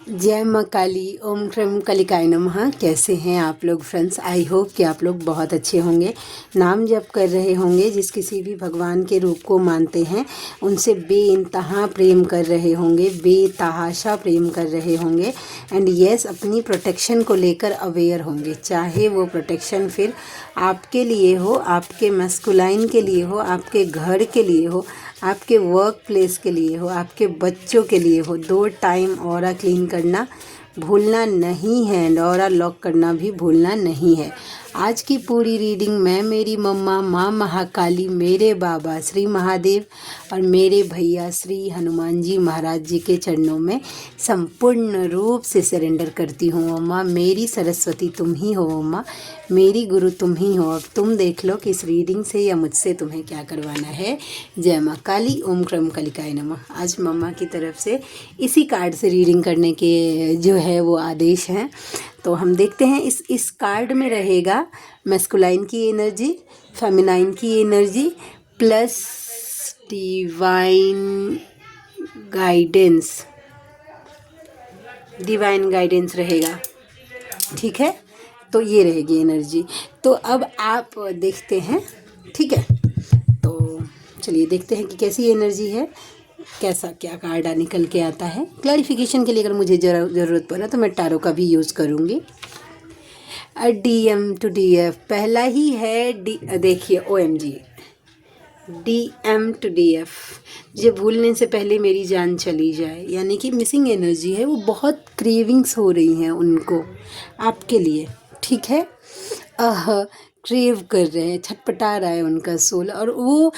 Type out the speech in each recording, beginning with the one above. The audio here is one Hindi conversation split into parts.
जय माँ काली, ओम क्रम कलिकाय नमः। कैसे हैं आप लोग फ्रेंड्स? आई होप कि आप लोग बहुत अच्छे होंगे, नाम जप कर रहे होंगे, जिस किसी भी भगवान के रूप को मानते हैं उनसे बेइंतहा प्रेम कर रहे होंगे, बेतहाशा प्रेम कर रहे होंगे एंड यस अपनी प्रोटेक्शन को लेकर अवेयर होंगे। चाहे वो प्रोटेक्शन फिर आपके लिए हो, आपके मस्कुलाइन के लिए हो, आपके घर के लिए हो, आपके वर्क प्लेस के लिए हो, आपके बच्चों के लिए हो। 2 टाइम ऑरा क्लीन करना भूलना नहीं है एंड ऑरा लॉक करना भी भूलना नहीं है। आज की पूरी रीडिंग मैं, मेरी मम्मा माँ महाकाली, मेरे बाबा श्री महादेव और मेरे भैया श्री हनुमान जी महाराज जी के चरणों में संपूर्ण रूप से सरेंडर करती हूँ। मम्मा मेरी सरस्वती तुम ही हो, मम्मा मेरी गुरु तुम ही हो। अब तुम देख लो कि इस रीडिंग से या मुझसे तुम्हें क्या करवाना है। जय माँ काली, ओम क्रम कलिकाय नमः। आज मम्मा की तरफ से इसी कार्ड से रीडिंग करने के जो है वो आदेश हैं। तो हम देखते हैं इस कार्ड में रहेगा मैस्कुलाइन की एनर्जी, फेमिनाइन की एनर्जी प्लस डिवाइन गाइडेंस रहेगा। ठीक है, तो ये रहेगी एनर्जी। तो अब आप देखते हैं, ठीक है, तो चलिए देखते हैं कि कैसी एनर्जी है, कैसा क्या कार्ड निकल के आता है। क्लैरिफिकेशन के लिए अगर मुझे ज़रूरत पड़ा तो मैं टैरो का भी यूज़ करूँगी। DM टू DF पहला ही है देखिए OMG DM टू DF, जो भूलने से पहले मेरी जान चली जाए, यानी कि मिसिंग एनर्जी है, वो बहुत क्रेविंग्स हो रही हैं उनको आपके लिए। ठीक है, क्रेव कर रहे हैं, छटपटा रहा है उनका सोल, और वो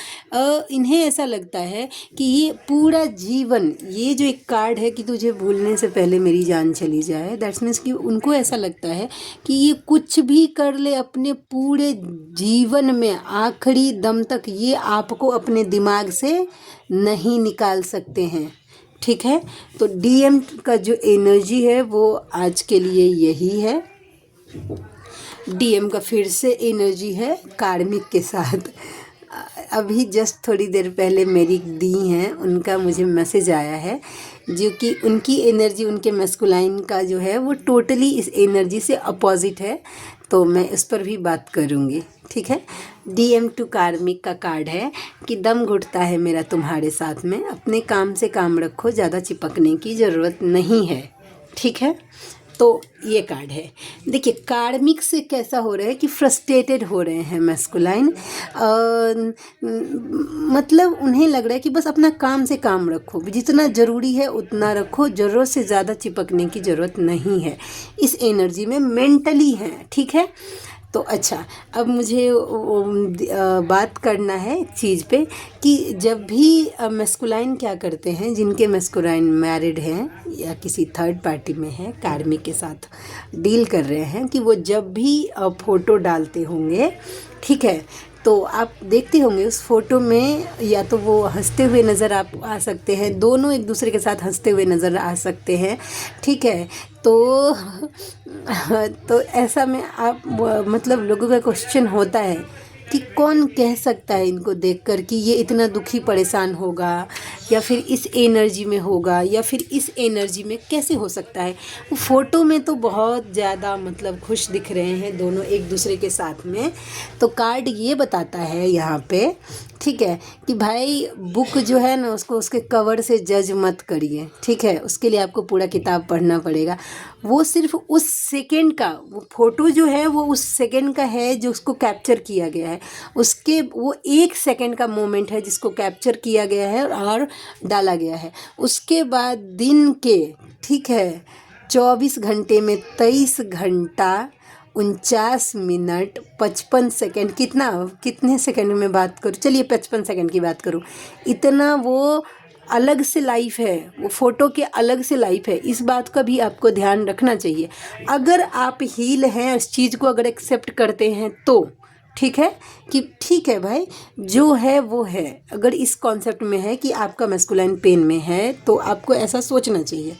इन्हें ऐसा लगता है कि ये पूरा जीवन, ये जो एक कार्ड है कि तुझे भूलने से पहले मेरी जान चली जाए, दैट्स मीन्स कि उनको ऐसा लगता है कि ये कुछ भी कर ले अपने पूरे जीवन में, आखिरी दम तक ये आपको अपने दिमाग से नहीं निकाल सकते हैं। ठीक है, तो DM का जो एनर्जी है वो आज के लिए यही है। DM का फिर से एनर्जी है कार्मिक के साथ। अभी जस्ट थोड़ी देर पहले मेरी दी हैं, उनका मुझे मैसेज आया है, जो कि उनकी एनर्जी, उनके मैस्कुलाइन का जो है वो टोटली इस एनर्जी से अपोजिट है, तो मैं इस पर भी बात करूँगी। ठीक है, DM टू कार्मिक का कार्ड है कि दम घुटता है मेरा तुम्हारे साथ में, अपने काम से काम रखो, ज़्यादा चिपकने की ज़रूरत नहीं है। ठीक है, तो ये कार्ड है। देखिए कार्मिक से कैसा हो रहा है कि फ्रस्ट्रेटेड हो रहे हैं मैस्कुलाइन, मतलब उन्हें लग रहा है कि बस अपना काम से काम रखो, जितना ज़रूरी है उतना रखो, ज़रूरत से ज़्यादा चिपकने की ज़रूरत नहीं है। इस एनर्जी में मेंटली है। ठीक है, तो अच्छा, अब मुझे बात करना है एक चीज़ पे कि जब भी मैस्कुलाइन क्या करते हैं, जिनके मैस्कुलाइन मैरिड हैं या किसी थर्ड पार्टी में है, कार्मिक के साथ डील कर रहे हैं, कि वो जब भी फ़ोटो डालते होंगे, ठीक है, तो आप देखते होंगे उस फोटो में या तो वो हंसते हुए नज़र आप आ सकते हैं, दोनों एक दूसरे के साथ हंसते हुए नज़र आ सकते हैं। ठीक है, तो ऐसा में आप मतलब लोगों का क्वेश्चन होता है कि कौन कह सकता है इनको देखकर कि ये इतना दुखी परेशान होगा, या फिर इस एनर्जी में होगा, या फिर इस एनर्जी में कैसे हो सकता है। वो फ़ोटो में तो बहुत ज़्यादा मतलब खुश दिख रहे हैं दोनों एक दूसरे के साथ में। तो कार्ड ये बताता है यहाँ पे, ठीक है, कि भाई बुक जो है ना, उसको उसके कवर से जज मत करिए। ठीक है, उसके लिए आपको पूरा किताब पढ़ना पड़ेगा। वो सिर्फ उस सेकंड का, वो फ़ोटो जो है वो उस सेकंड का है जो उसको कैप्चर किया गया है, उसके वो 1 सेकंड का मोमेंट है जिसको कैप्चर किया गया है और डाला गया है। उसके बाद दिन के, ठीक है, 24 घंटे में 23 घंटा 49 मिनट 55 सेकंड, कितने सेकंड में बात करूँ, चलिए 55 सेकंड की बात करूँ, इतना वो अलग से लाइफ है, वो फ़ोटो के अलग से लाइफ है। इस बात का भी आपको ध्यान रखना चाहिए। अगर आप हील हैं, इस चीज़ को अगर एक्सेप्ट करते हैं तो, ठीक है कि ठीक है भाई, जो है वो है। अगर इस कॉन्सेप्ट में है कि आपका मैस्कुलाइन पेन में है तो आपको ऐसा सोचना चाहिए।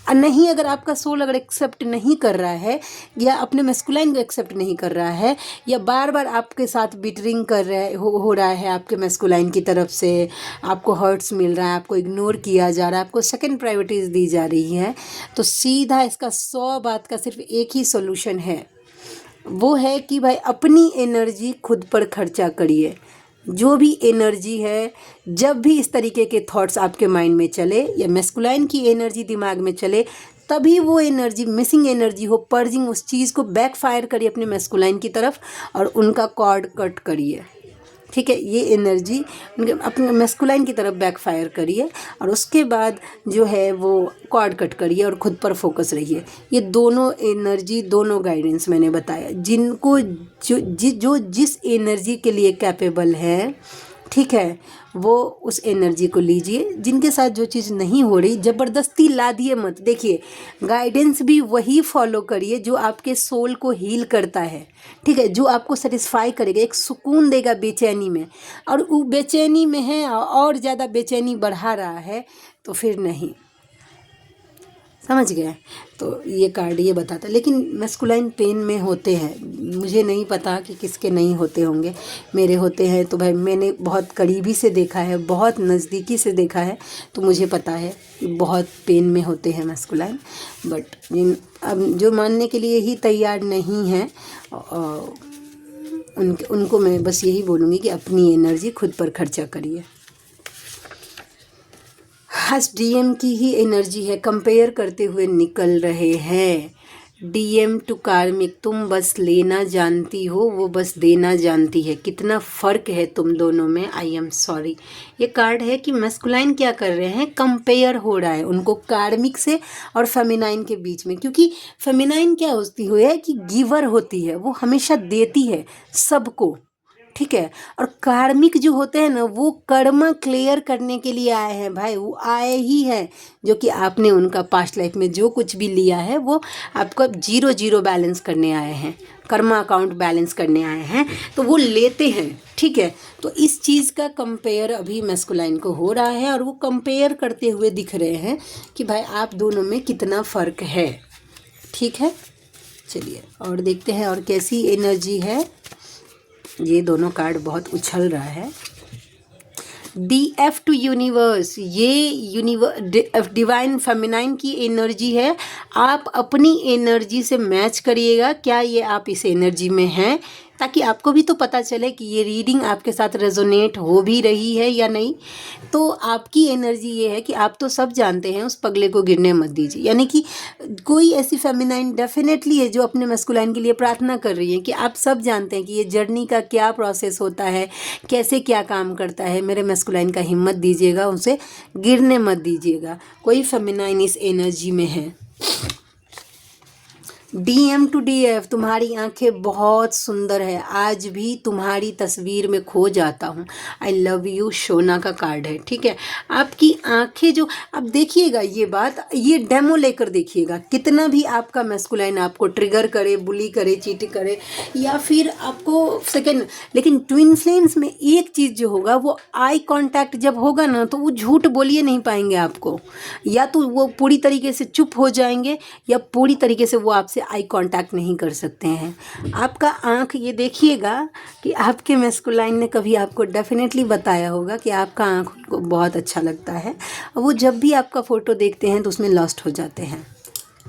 और नहीं, अगर आपका सोल अगर एक्सेप्ट नहीं कर रहा है या अपने मैस्कुलाइन को एक्सेप्ट नहीं कर रहा है या बार बार आपके साथ बिटरिंग कर रहा हो रहा है आपके मैस्कुलाइन की तरफ से, आपको हर्ट्स मिल रहा है, आपको इग्नोर किया जा रहा है, आपको सेकंड प्रायोरिटीज़ दी जा रही है, तो सीधा इसका 100 बात का सिर्फ एक ही सॉल्यूशन है। वो है कि भाई अपनी एनर्जी खुद पर खर्चा करिए। जो भी एनर्जी है, जब भी इस तरीके के थॉट्स आपके माइंड में चले या मैस्कुलाइन की एनर्जी दिमाग में चले, तभी वो एनर्जी, मिसिंग एनर्जी हो, पर्जिंग, उस चीज़ को बैकफायर करिए अपने मैस्कुलाइन की तरफ और उनका कॉर्ड कट करिए। ठीक है, ये एनर्जी अपने मैस्कुलाइन की तरफ बैकफायर करिए और उसके बाद जो है वो कॉर्ड कट करिए और खुद पर फोकस रहिए। ये दोनों एनर्जी, दोनों गाइडेंस मैंने बताया, जिनको जो जिस एनर्जी के लिए कैपेबल है, ठीक है, वो उस एनर्जी को लीजिए। जिनके साथ जो चीज़ नहीं हो रही, ज़बरदस्ती ला दिए मत। देखिए, गाइडेंस भी वही फॉलो करिए जो आपके सोल को हील करता है, ठीक है, जो आपको सेटिस्फाई करेगा, एक सुकून देगा बेचैनी में। और वो बेचैनी में है और ज़्यादा बेचैनी बढ़ा रहा है तो फिर नहीं, समझ गए। तो ये कार्ड ये बताता है। लेकिन मैस्कुलाइन पेन में होते हैं, मुझे नहीं पता कि किसके नहीं होते होंगे, मेरे होते हैं तो भाई मैंने बहुत करीबी से देखा है, बहुत नज़दीकी से देखा है, तो मुझे पता है कि बहुत पेन में होते हैं मैस्कुलाइन। बट अब जो मानने के लिए ही तैयार नहीं है उनको मैं बस यही बोलूँगी कि अपनी एनर्जी खुद पर खर्चा करिए। हस डीएम की ही एनर्जी है, कंपेयर करते हुए निकल रहे हैं। डीएम टू कार्मिक, तुम बस लेना जानती हो, वो बस देना जानती है। कितना फ़र्क है तुम दोनों में। I am sorry. ये कार्ड है कि मैस्कुलाइन क्या कर रहे हैं, कंपेयर हो रहा है उनको कार्मिक से और फेमिनाइन के बीच में। क्योंकि फेमिनाइन क्या होती है कि गिवर होती है, वो हमेशा देती है सबको, ठीक है। और कार्मिक जो होते हैं ना, वो कर्मा क्लियर करने के लिए आए हैं भाई। वो आए ही हैं जो कि आपने उनका पास्ट लाइफ में जो कुछ भी लिया है वो आपको 0-0 बैलेंस करने आए हैं, कर्मा अकाउंट बैलेंस करने आए हैं, तो वो लेते हैं, ठीक है। तो इस चीज़ का कंपेयर अभी मैस्कुलाइन को हो रहा है और वो कंपेयर करते हुए दिख रहे हैं कि भाई आप दोनों में कितना फ़र्क है, ठीक है। चलिए और देखते हैं और कैसी एनर्जी है। ये दोनों कार्ड बहुत उछल रहा है। DF टू यूनिवर्स, ये डिवाइन फेमिनाइन की एनर्जी है। आप अपनी एनर्जी से मैच करिएगा, क्या ये आप इस एनर्जी में हैं, ताकि आपको भी तो पता चले कि ये रीडिंग आपके साथ रेजोनेट हो भी रही है या नहीं। तो आपकी एनर्जी ये है कि आप तो सब जानते हैं, उस पगले को गिरने मत दीजिए। यानी कि कोई ऐसी फेमिनाइन डेफिनेटली है जो अपने मैस्कुलाइन के लिए प्रार्थना कर रही है कि आप सब जानते हैं कि ये जर्नी का क्या प्रोसेस होता है, कैसे क्या काम करता है। मेरे मैस्कुलाइन का हिम्मत दीजिएगा, उसे गिरने मत दीजिएगा। कोई फेमिनाइन इस एनर्जी में है। DM टू DF, तुम्हारी आंखें बहुत सुंदर है, आज भी तुम्हारी तस्वीर में खो जाता हूँ। आई लव यू शोना का कार्ड है, ठीक है। आपकी आंखें जो, अब देखिएगा ये बात, ये डेमो लेकर देखिएगा। कितना भी आपका मैस्कुलाइन आपको ट्रिगर करे, बुली करे, चीट करे या फिर आपको सेकेंड, लेकिन ट्विन फ्लेम्स में एक चीज़ जो होगा वो आई कांटेक्ट जब होगा ना, तो वो झूठ बोलिए नहीं पाएंगे आपको। या तो वो पूरी तरीके से चुप हो जाएंगे या पूरी तरीके से वो आपसे आई कांटेक्ट नहीं कर सकते हैं। आपका आंख, ये देखिएगा कि आपके मैस्कुलाइन ने कभी आपको डेफिनेटली बताया होगा कि आपका आंख को बहुत अच्छा लगता है। वो जब भी आपका फ़ोटो देखते हैं तो उसमें लॉस्ट हो जाते हैं,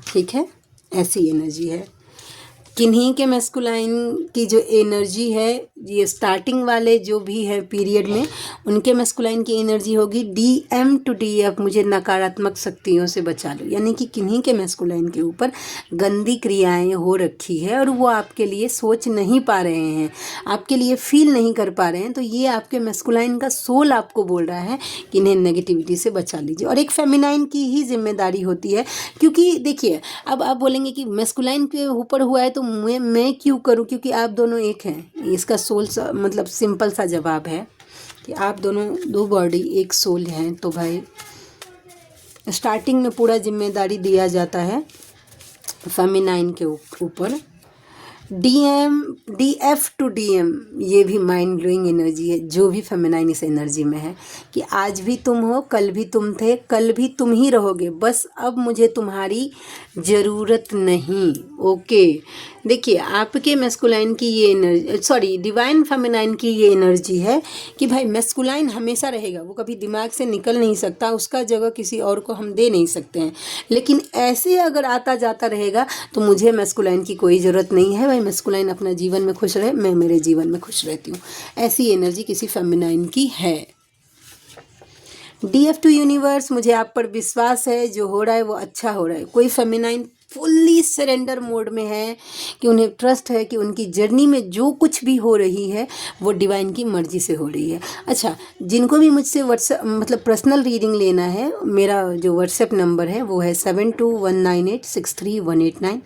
ठीक है। ऐसी एनर्जी है। किन्हीं के मैस्कुलाइन की जो एनर्जी है, ये स्टार्टिंग वाले जो भी है पीरियड में, उनके मैस्कुलाइन की एनर्जी होगी DM टू DF, मुझे नकारात्मक शक्तियों से बचा लो। यानी कि किन्हीं के मैस्कुलाइन के ऊपर गंदी क्रियाएं हो रखी है और वो आपके लिए सोच नहीं पा रहे हैं, आपके लिए फील नहीं कर पा रहे हैं। तो ये आपके मैस्कुलाइन का सोल आपको बोल रहा है कि इन्हें नेगेटिविटी से बचा लीजिए। और एक फेमिनाइन की ही जिम्मेदारी होती है, क्योंकि देखिए अब आप बोलेंगे कि मैस्कुलाइन के ऊपर हुआ है तो मैं क्यों करूं, क्योंकि आप दोनों एक हैं। इसका सोल मतलब सिंपल सा जवाब है कि आप दोनों दो बॉडी एक सोल हैं। तो भाई स्टार्टिंग में पूरा जिम्मेदारी दिया जाता है फेमिनाइन के ऊपर। DF टू DM, ये भी माइंड ब्लोइंग एनर्जी है जो भी फेमिनाइन इस एनर्जी में है, कि आज भी तुम हो, कल भी तुम थे, कल भी तुम ही रहोगे, बस अब मुझे तुम्हारी ज़रूरत नहीं। ओके, देखिए आपके मैस्कुलाइन की ये एनर्जी, सॉरी डिवाइन फेमिनाइन की ये एनर्जी है कि भाई मैस्कुलाइन हमेशा रहेगा, वो कभी दिमाग से निकल नहीं सकता, उसका जगह किसी और को हम दे नहीं सकते हैं। लेकिन ऐसे अगर आता जाता रहेगा तो मुझे मैस्कुलाइन की कोई ज़रूरत नहीं है, भाई मैस्कुलाइन अपना जीवन में खुश रहे, मैं मेरे जीवन में खुश रहती हूँ, ऐसी एनर्जी किसी फेमिनाइन की है। DF टू यूनिवर्स, मुझे आप पर विश्वास है, जो हो रहा है वो अच्छा हो रहा है। कोई फेमिनाइन फुल्ली सरेंडर मोड में है कि उन्हें ट्रस्ट है कि उनकी जर्नी में जो कुछ भी हो रही है वो डिवाइन की मर्जी से हो रही है। अच्छा, जिनको भी मुझसे व्हाट्सएप मतलब पर्सनल रीडिंग लेना है, मेरा जो व्हाट्सएप नंबर है वो है 7219863189,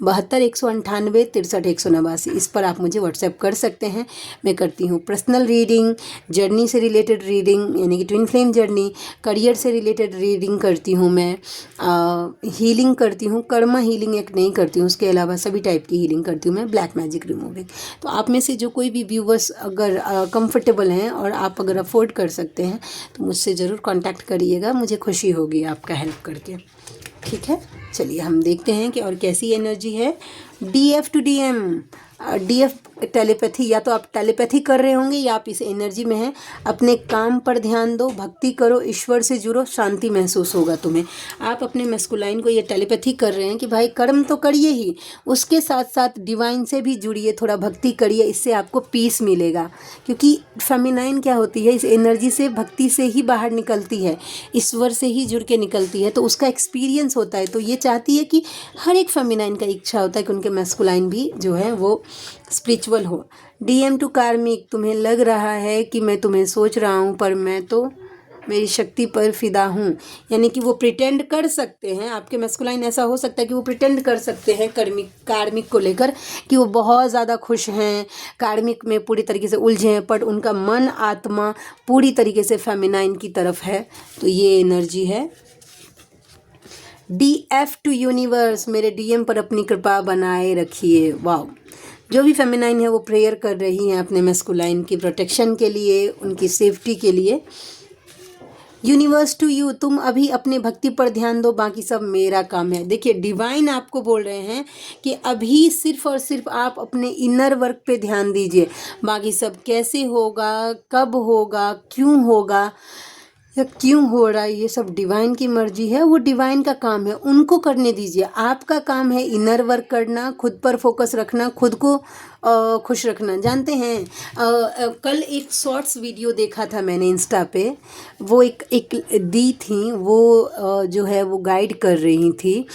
72 198 63 189। इस पर आप मुझे व्हाट्सएप कर सकते हैं। मैं करती हूँ पर्सनल रीडिंग, जर्नी से रिलेटेड रीडिंग यानी कि ट्विन फ्लेम जर्नी, करियर से रिलेटेड रीडिंग करती हूँ मैं, हीलिंग करती हूँ, कर्मा हीलिंग एक नहीं करती हूँ, उसके अलावा सभी टाइप की हीलिंग करती हूँ मैं, ब्लैक मैजिक रिमूविंग। तो आप में से जो कोई भी व्यूवर्स अगर कंफर्टेबल हैं और आप अगर अफोर्ड कर सकते हैं तो मुझसे ज़रूर कांटेक्ट करिएगा, मुझे खुशी होगी आपका हेल्प करके। ठीक है, चलिए हम देखते हैं कि और कैसी एनर्जी है। DF to DM, DF telepathy, या तो आप टेलीपैथी कर रहे होंगे या आप इस एनर्जी में हैं। अपने काम पर ध्यान दो, भक्ति करो, ईश्वर से जुड़ो, शांति महसूस होगा तुम्हें। आप अपने मैस्कुलाइन को ये टेलीपैथी कर रहे हैं कि भाई कर्म तो करिए ही, उसके साथ साथ डिवाइन से भी जुड़िए, थोड़ा भक्ति करिए, इससे आपको पीस मिलेगा। क्योंकि फेमिनाइन क्या होती है, इस एनर्जी से, भक्ति से ही बाहर निकलती है, ईश्वर से ही जुड़ के निकलती है, तो उसका एक्सपीरियंस होता है। तो ये चाहती है कि हर एक फेमिनाइन का इच्छा होता है कि उनके मैस्कुलाइन भी जो है वो स्पिरिचुअल हो। DM टू कार्मिक, तुम्हें लग रहा है कि मैं तुम्हें सोच रहा हूँ पर मैं तो मेरी शक्ति पर फिदा हूँ, यानी कि वो प्रिटेंड कर सकते हैं, आपके मैस्कुलाइन ऐसा हो सकता है कि वो प्रिटेंड कर सकते हैं कार्मिक को लेकर कि वो बहुत ज़्यादा खुश हैं, कार्मिक में पूरी तरीके से उलझे हैं, पर उनका मन आत्मा पूरी तरीके से फेमिनाइन की तरफ है। तो ये एनर्जी है। DF टू यूनिवर्स, मेरे DM पर अपनी कृपा बनाए रखिए। वाह, जो भी फेमिनाइन है वो प्रेयर कर रही हैं अपने मैस्कुलाइन की प्रोटेक्शन के लिए, उनकी सेफ्टी के लिए। यूनिवर्स टू यू, तुम अभी अपने भक्ति पर ध्यान दो, बाकी सब मेरा काम है। देखिए डिवाइन आपको बोल रहे हैं कि अभी सिर्फ और सिर्फ आप अपने इनर वर्क पे ध्यान दीजिए, बाकी सब कैसे होगा, कब होगा, क्यों होगा या क्यों हो रहा है, ये सब डिवाइन की मर्जी है, वो डिवाइन का काम है, उनको करने दीजिए। आपका काम है इनर वर्क करना, खुद पर फोकस रखना, खुद को खुश रखना। जानते हैं कल एक शॉर्ट्स वीडियो देखा था मैंने इंस्टा पे, वो एक दी थी, वो जो है वो गाइड कर रही थी,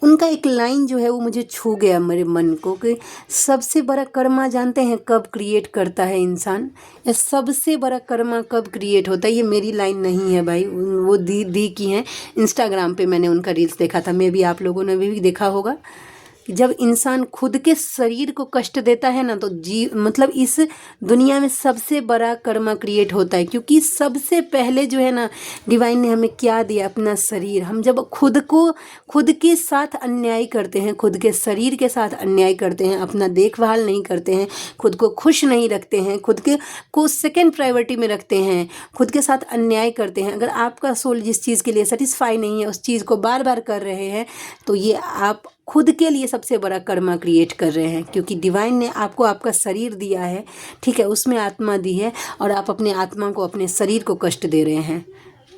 उनका एक लाइन जो है वो मुझे छू गया मेरे मन को कि सबसे बड़ा कर्मा जानते हैं कब क्रिएट करता है इंसान, या सबसे बड़ा कर्मा कब क्रिएट होता है। ये मेरी लाइन नहीं है भाई, वो दी की हैं, इंस्टाग्राम पे मैंने उनका रील्स देखा था, मे भी आप लोगों ने भी देखा होगा। जब इंसान खुद के शरीर को कष्ट देता है ना, तो मतलब इस दुनिया में सबसे बड़ा कर्मा क्रिएट होता है। क्योंकि सबसे पहले जो है ना, डिवाइन ने हमें क्या दिया, अपना शरीर। हम जब खुद के साथ अन्याय करते हैं, खुद के शरीर के साथ अन्याय करते हैं, अपना देखभाल नहीं करते हैं, खुद को खुश नहीं रखते हैं, खुद के को सेकेंड प्रायोरिटी में रखते हैं, खुद के साथ अन्याय करते हैं, अगर आपका सोल जिस चीज़ के लिए सेटिस्फाई नहीं है उस चीज़ को बार बार कर रहे हैं, तो ये आप खुद के लिए सबसे बड़ा कर्मा क्रिएट कर रहे हैं। क्योंकि डिवाइन ने आपको आपका शरीर दिया है, ठीक है, उसमें आत्मा दी है, और आप अपने आत्मा को, अपने शरीर को कष्ट दे रहे हैं।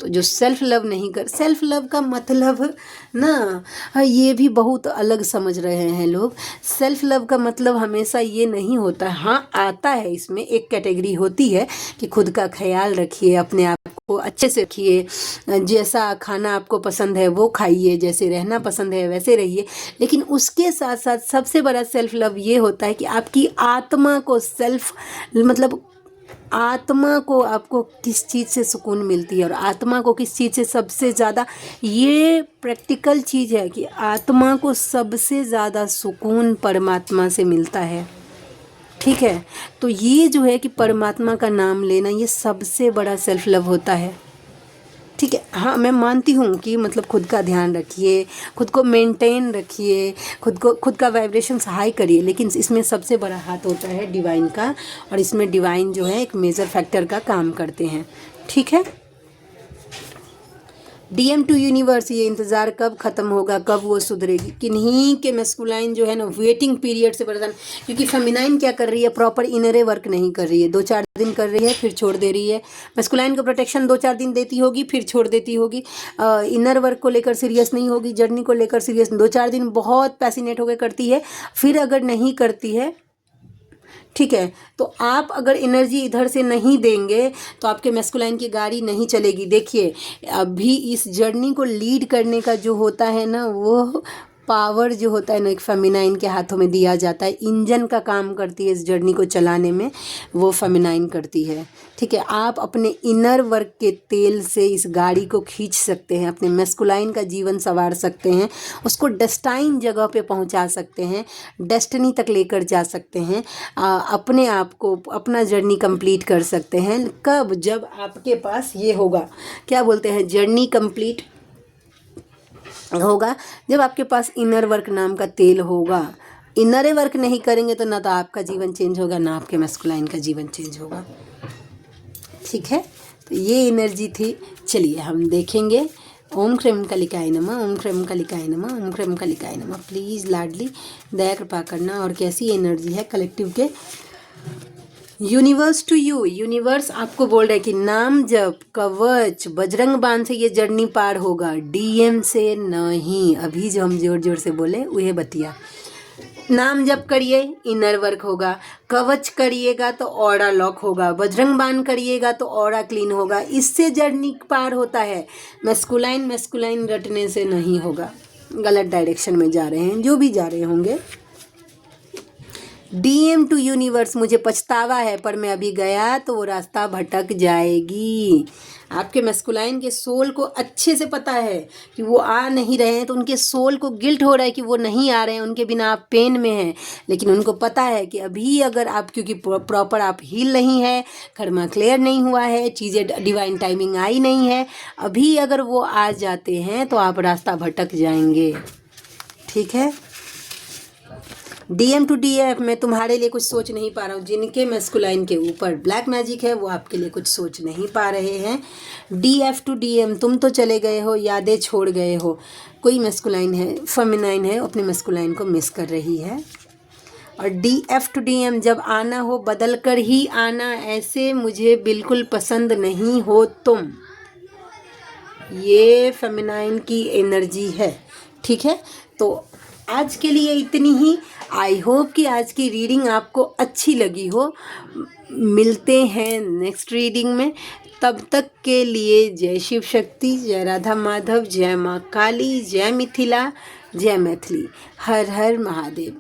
तो जो सेल्फ लव नहीं कर, सेल्फ लव का मतलब ना, ये भी बहुत अलग समझ रहे हैं लोग। सेल्फ लव का मतलब हमेशा ये नहीं होता, हाँ आता है, इसमें एक कैटेगरी होती है कि खुद का ख्याल रखिए, अपने आप को अच्छे से रखिए, जैसा खाना आपको पसंद है वो खाइए, जैसे रहना पसंद है वैसे रहिए। लेकिन उसके साथ साथ सबसे बड़ा सेल्फ लव ये होता है कि आपकी आत्मा को सेल्फ मतलब आत्मा को आपको किस चीज़ से सुकून मिलती है, और आत्मा को किस चीज़ से सबसे ज़्यादा, ये प्रैक्टिकल चीज़ है कि आत्मा को सबसे ज़्यादा सुकून परमात्मा से मिलता है। ठीक है, तो ये जो है कि परमात्मा का नाम लेना, ये सबसे बड़ा सेल्फ लव होता है। ठीक है। हाँ, मैं मानती हूँ कि मतलब खुद का ध्यान रखिए, खुद को मेंटेन रखिए, खुद का वाइब्रेशंस हाई करिए, लेकिन इसमें सबसे बड़ा हाथ होता है डिवाइन का, और इसमें डिवाइन जो है एक मेजर फैक्टर का काम करते हैं। ठीक है। DM टू यूनिवर्स, ये इंतज़ार कब ख़त्म होगा, कब वो सुधरेगी। किन्हीं के मैस्कुलाइन जो है ना वेटिंग पीरियड से परेशान, क्योंकि फेमिनाइन क्या कर रही है, प्रॉपर इनरे वर्क नहीं कर रही है, 2-4 दिन कर रही है फिर छोड़ दे रही है। मैस्कुलाइन को प्रोटेक्शन 2-4 दिन देती होगी फिर छोड़ देती होगी, इनर वर्क को लेकर सीरियस नहीं होगी, जर्नी को लेकर सीरियस 2-4 दिन बहुत पैसिनेट होकर करती है, फिर अगर नहीं करती है, ठीक है, तो आप अगर एनर्जी इधर से नहीं देंगे तो आपके मैस्कुलाइन की गाड़ी नहीं चलेगी। देखिए, अभी इस जर्नी को लीड करने का जो होता है ना, वो पावर जो होता है ना, एक फेमिनाइन के हाथों में दिया जाता है। इंजन का काम करती है इस जर्नी को चलाने में, वो फेमिनाइन करती है। ठीक है, आप अपने इनर वर्क के तेल से इस गाड़ी को खींच सकते हैं, अपने मैस्कुलाइन का जीवन संवार सकते हैं, उसको डेस्टाइन जगह पे पहुंचा सकते हैं, डेस्टिनी तक लेकर जा सकते हैं, अपने आप को, अपना जर्नी कंप्लीट कर सकते हैं। कब? जब आपके पास ये होगा, क्या बोलते हैं, जर्नी कंप्लीट होगा, जब आपके पास इनर वर्क नाम का तेल होगा। इनर वर्क नहीं करेंगे तो ना तो आपका जीवन चेंज होगा, ना आपके मैस्कुलाइन का जीवन चेंज होगा। ठीक है, तो ये एनर्जी थी। चलिए हम देखेंगे। ओम क्रम कलिकाय नमः, ओम क्रम कलिकाय नमः, ओम क्रम कलिकाय नमः। प्लीज़ लाडली दया कृपा करना। और कैसी एनर्जी है कलेक्टिव के, यूनिवर्स टू यू। यूनिवर्स आपको बोल रहा है कि नाम जप, कवच, बजरंग बाण से ये जर्नी पार होगा, DM से नहीं। अभी जो हम जोर जोर से बोले वह बतिया। नाम जप करिए, इनर वर्क होगा। कवच करिएगा तो ऑरा लॉक होगा। बजरंग बाण करिएगा तो ऑरा क्लीन होगा। इससे जर्नी पार होता है। मैस्कुलाइन रटने से नहीं होगा। गलत डायरेक्शन में जा रहे हैं जो भी जा रहे होंगे। DM टू यूनिवर्स, मुझे पछतावा है पर मैं अभी गया तो वो रास्ता भटक जाएगी। आपके मैस्कुलाइन के सोल को अच्छे से पता है कि वो आ नहीं रहे हैं, तो उनके सोल को गिल्ट हो रहा है कि वो नहीं आ रहे हैं, उनके बिना आप पेन में हैं। लेकिन उनको पता है कि अभी अगर आप, क्योंकि प्रॉपर आप हील नहीं है, कर्मा क्लियर नहीं हुआ है, चीज़ें डिवाइन टाइमिंग आई नहीं है, अभी अगर वो आ जाते हैं तो आप रास्ता भटक जाएंगे। ठीक है। DM टू DF, मैं तुम्हारे लिए कुछ सोच नहीं पा रहा हूँ। जिनके मैस्कुलाइन के ऊपर ब्लैक मैजिक है वो आपके लिए कुछ सोच नहीं पा रहे हैं। DF टू DM, तुम तो चले गए हो, यादें छोड़ गए हो। कोई मैस्कुलाइन है, फेमिनाइन है, अपने मैस्कुलाइन को मिस कर रही है। और DF टू DM, जब आना हो बदल कर ही आना, ऐसे मुझे बिल्कुल पसंद नहीं हो तुम। ये फेमिनाइन की एनर्जी है। ठीक है, तो आज के लिए इतनी ही। आई होप कि आज की रीडिंग आपको अच्छी लगी हो। मिलते हैं नेक्स्ट रीडिंग में। तब तक के लिए जय शिव शक्ति, जय राधा माधव, जय माँ काली, जय मिथिला, जय मैथिली। हर हर महादेव।